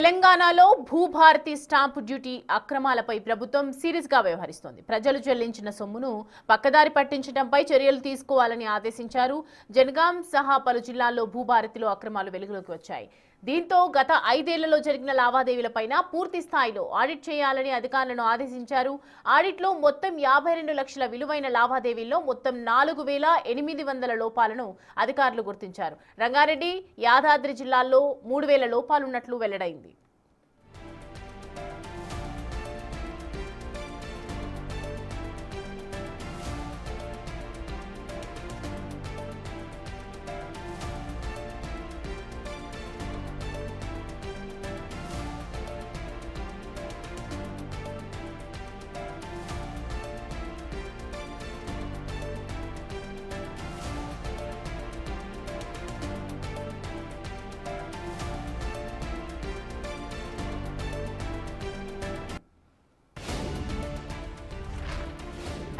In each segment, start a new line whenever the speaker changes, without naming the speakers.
తెలంగాణలో Bhubharati stamp duty అక్రమాలపై ప్రభుత్వం సీరియస్గా వ్యవహరిస్తోంది. ప్రజలు చెల్లించిన సొమ్మును పక్కదారి పట్టించడంపై చర్యలు తీసుకోవాలని ఆదేశించారు. జనగాం సహా పలు జిల్లాల్లో భూభారతిలో అక్రమాలు వెలుగులోకి వచ్చాయి. దీంతో గత 5 ఏళ్లలో జరిగిన లావాదేవీలపైన పూర్తి స్థాయిలో ఆడిట్ చేయాలని అధికారులను ఆదేశించారు. ఆడిట్లో మొత్తం 52 లక్షల విలువైన లావాదేవీల్లో మొత్తం 4,800 లోపాలను అధికారులు గుర్తించారు. రంగారెడ్డి, యాదాద్రి జిల్లాల్లో 3,000 లోపాలున్నట్లు వెల్లడైంది.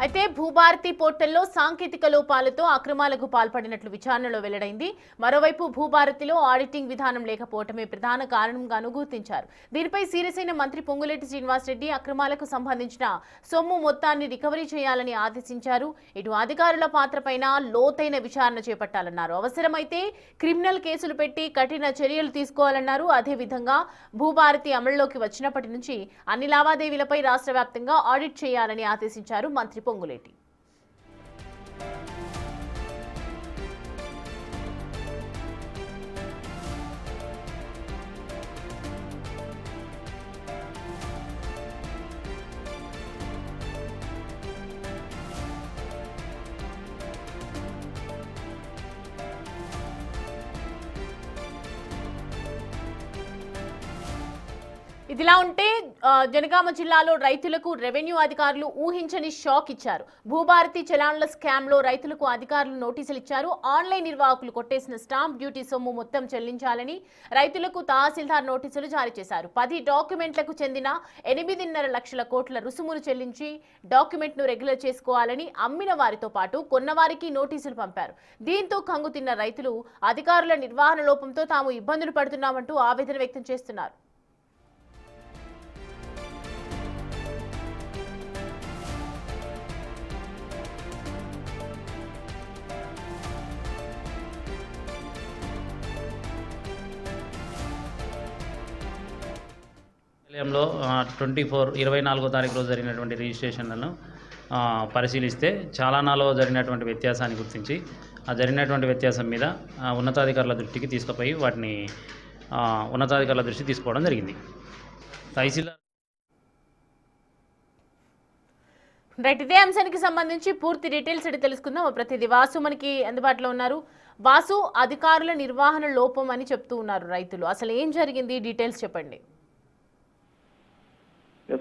అయితే భూభారతి పోర్టల్లో సాంకేతిక లోపాలతో అక్రమాలకు పాల్పడినట్లు విచారణలో వెల్లడైంది. మరోవైపు భూభారతిలో ఆడిటింగ్ విధానం లేకపోవటమే ప్రధాన కారణంగాను గుర్తించారు. దీనిపై సీరియస్ అయిన మంత్రి పొంగులేటి శ్రీనివాసరెడ్డి అక్రమాలకు సంబంధించిన సొమ్ము మొత్తాన్ని రికవరీ చేయాలని ఆదేశించారు. ఇటు అధికారుల పాత్రపైన లోతైన విచారణ చేపట్టాలన్నారు. అవసరమైతే క్రిమినల్ కేసులు పెట్టి కఠిన చర్యలు తీసుకోవాలన్నారు. అదేవిధంగా భూభారతి అమలులోకి వచ్చినప్పటి నుంచి అన్ని లావాదేవీలపై రాష్ట్ర వ్యాప్తంగా ఆడిట్ చేయాలని ఆదేశించారు మంత్రి పొంగులేటి. ఇదిలా ఉంటే జనగామ జిల్లాలో రైతులకు రెవెన్యూ అధికారులు ఊహించని షాక్ ఇచ్చారు. భూభారతి చలాన్ల స్కామ్ లో రైతులకు అధికారులు నోటీసులు ఇచ్చారు. ఆన్లైన్ నిర్వాహకులు కొట్టేసిన స్టాంప్ డ్యూటీ సొమ్ము మొత్తం చెల్లించాలని రైతులకు తహసీల్దార్ నోటీసులు జారీ చేశారు. 10 డాక్యుమెంట్లకు చెందిన 8.5 లక్షల కోట్ల రుసుములు చెల్లించి డాక్యుమెంట్ ను రెగ్యులర్ చేసుకోవాలని అమ్మిన వారితో పాటు కొన్నవారికి నోటీసులు పంపారు. దీంతో కంగుతిన్న రైతులు అధికారుల నిర్వహణ లోపంతో తాము ఇబ్బందులు పడుతున్నామంటూ ఆవేదన వ్యక్తం చేస్తున్నారు.
లో 24వ తారీఖు రోజు జరిగినటువంటి రిజిస్ట్రేషన్లను పరిశీలిస్తే చాలానాలో జరిగినటువంటి వ్యత్యాసాన్ని గుర్తించి ఆ జరిగినటువంటి వ్యత్యాసం మీద ఉన్నతాధికారుల దృష్టికి తీసుకుపోయి వాటిని ఉన్నతాధికారుల దృష్టికి తీసుకోవడం జరిగింది. తహసీల్దార్
రైట్, ఇదే అంశానికి సంబంధించి పూర్తి డీటెయిల్స్ తెలుసుకుందాం. ప్రతినిధి వాసు మనకి అందుబాటులో ఉన్నారు. వాసు, అధికారుల నిర్వహణ లోపం అని చెప్తూ ఉన్నారు రైతులు. అసలు ఏం జరిగింది, డీటెయిల్స్ చెప్పండి.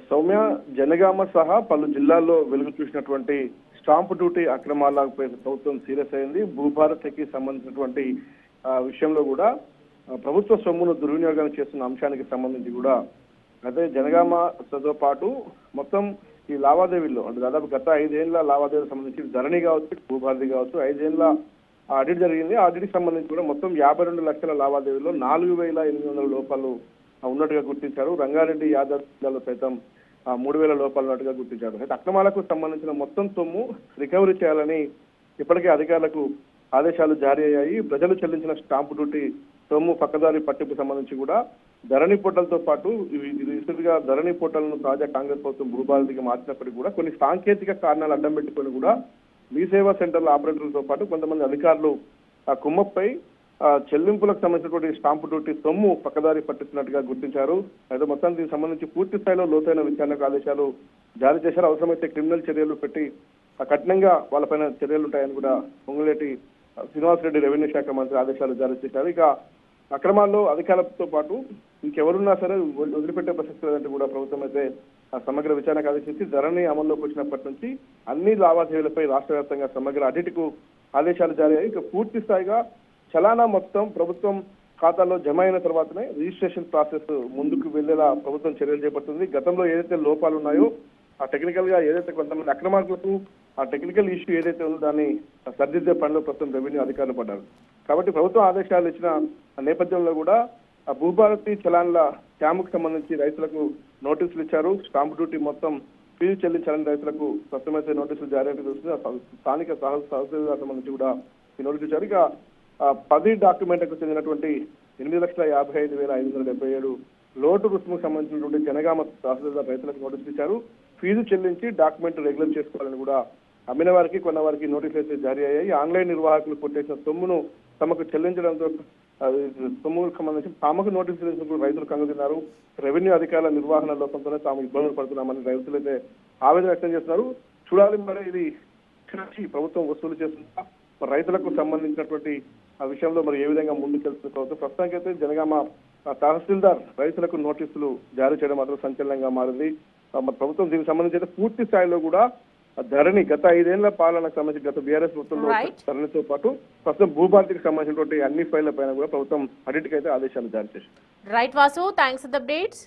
సౌమ్య, జనగామ సహా పలు జిల్లాల్లో వెలుగు చూసినటువంటి స్టాంపు డ్యూటీ అక్రమాలపై ప్రభుత్వం సీరియస్ అయింది. భూభారతికి సంబంధించినటువంటి విషయంలో కూడా ప్రభుత్వ సొమ్మును దుర్వినియోగం చేస్తున్న అంశానికి సంబంధించి కూడా అదే జనగామతో పాటు మొత్తం ఈ లావాదేవీల్లో అంటే దాదాపు గత 5 ఏళ్ల లావాదేవీలకు సంబంధించి ధరణి కావచ్చు, భూభారతి కావచ్చు, 5 ఏళ్ల ఆడిట్ జరిగింది. ఆడిట్కి సంబంధించి కూడా మొత్తం 52 లక్షల లావాదేవీల్లో 4,800 లోపాలు ఉన్నట్టుగా గుర్తించారు. రంగారెడ్డి, యాదాద్రి జిల్లాలో సైతం 3,000 లోపాలు ఉన్నట్టుగా గుర్తించారు. అయితే అక్రమాలకు సంబంధించిన మొత్తం సొమ్ము రికవరీ చేయాలని ఇప్పటికే అధికారులకు ఆదేశాలు జారీ అయ్యాయి. ప్రజలు చెల్లించిన స్టాంపు డ్యూటీ సొమ్ము పక్కదారి పట్టింపు సంబంధించి కూడా ధరణి పోర్టల్తో పాటు రీసెంట్గా ధరణి పోర్టల్ను తాజా కాంగ్రెస్ ప్రభుత్వం భూభారతికి మార్చినప్పటికీ కూడా కొన్ని సాంకేతిక కారణాలు అడ్డం పెట్టుకొని కూడా మీ సేవా సెంటర్ల ఆపరేటర్లతో పాటు కొంతమంది అధికారులు ఆ కుమ్మపై చెల్లింపులకు సంబంధించినటువంటి స్టాంపు డ్యూటీ సొమ్ము పక్కదారి పట్టిస్తున్నట్టుగా గుర్తించారు. అయితే మొత్తం దీనికి సంబంధించి పూర్తి స్థాయిలో లోతైన విచారణకు ఆదేశాలు జారీ చేశారు. అవసరమైతే క్రిమినల్ చర్యలు పెట్టి కఠినంగా వాళ్ళపైన చర్యలు ఉంటాయని కూడా పొంగులేటి శ్రీనివాసరెడ్డి రెవెన్యూ శాఖ మంత్రి ఆదేశాలు జారీ చేశారు. ఇక అక్రమాల్లో అధికారులతో పాటు ఇంకెవరున్నా సరే వదిలిపెట్టే ప్రసక్తి లేదంటే కూడా ప్రభుత్వం అయితే సమగ్ర విచారణకు ఆదేశించి ధరణి అమల్లోకి వచ్చినప్పటి నుంచి అన్ని లావాదేవీలపై రాష్ట్ర వ్యాప్తంగా సమగ్ర ఆడిట్కు ఆదేశాలు జారీ అయ్యాయి. ఇక పూర్తి స్థాయిగా చలానా మొత్తం ప్రభుత్వం ఖాతాలో జమ అయిన తర్వాతనే రిజిస్ట్రేషన్ ప్రాసెస్ ముందుకు వెళ్లేలా ప్రభుత్వం చర్యలు చేపడుతుంది. గతంలో ఏదైతే లోపాలు ఉన్నాయో ఆ టెక్నికల్ గా ఏదైతే కొంతమంది అక్రమార్కులకు ఆ టెక్నికల్ ఇష్యూ ఏదైతే ఉందో దాన్ని సరిదిద్దే పనిలో ప్రస్తుతం రెవెన్యూ అధికారులు పడ్డారు. కాబట్టి ప్రభుత్వం ఆదేశాలు ఇచ్చిన నేపథ్యంలో కూడా ఆ భూభారతి చలాన్ల స్కామ్కు సంబంధించి రైతులకు నోటీసులు ఇచ్చారు. స్టాంప్ డ్యూటీ మొత్తం ఫీజు చెల్లించాలని రైతులకు స్పష్టమైతే నోటీసులు జారీ అయితే చూస్తుంది. స్థానిక తహసీల్దార్ సంబంధించి కూడా ఈ నోటీసు ఇచ్చారు. ఇక 10 డాక్యుమెంట్లకు చెందినటువంటి 8,55,577 లోటు రుసుముకు సంబంధించినటువంటి జనగామ తహసీల్దార్ రైతులకు నోటీసులు ఇచ్చారు. ఫీజు చెల్లించి డాక్యుమెంట్ రెగ్యులర్ చేసుకోవాలని కూడా అమ్మిన వారికి కొన్న వారికి నోటీసులు అయితే జారీ అయ్యాయి. ఆన్లైన్ నిర్వాహకులు కొట్టేసిన సొమ్మును తమకు చెల్లించడంతో సొమ్ముకు సంబంధించి తమకు నోటీసులు ఇచ్చినప్పుడు రైతులు కంగుతిన్నారు. రెవెన్యూ అధికారుల నిర్వహణ లోపంతోనే తాము ఇబ్బందులు పడుతున్నామని రైతులు అయితే ఆవేదన వ్యక్తం చేస్తున్నారు. చూడాలి మరి ఇది ప్రభుత్వం వసూలు చేస్తుందా, మరి రైతులకు సంబంధించినటువంటి ఆ విషయంలో మరి ఏ విధంగా ముందుకెళ్తుంది ప్రభుత్వం. ప్రస్తుతానికైతే జనగామ తహసీల్దార్ రైతులకు నోటీసులు జారీ చేయడం మాత్రం సంచలనంగా మారింది. మరి ప్రభుత్వం దీనికి సంబంధించి అయితే పూర్తి స్థాయిలో కూడా ధరణి గత 5 ఏళ్ల పాలనకు సంబంధించి గత బీఆర్ఎస్ ప్రభుత్వంలో ధరణితో పాటు ప్రస్తుతం భూభారతికి సంబంధించినటువంటి అన్ని ఫైళ్ల పైన కూడా ప్రభుత్వం అన్నిటికైతే ఆదేశాలు జారీ చేసింది.
Right Vasu, thanks for the updates.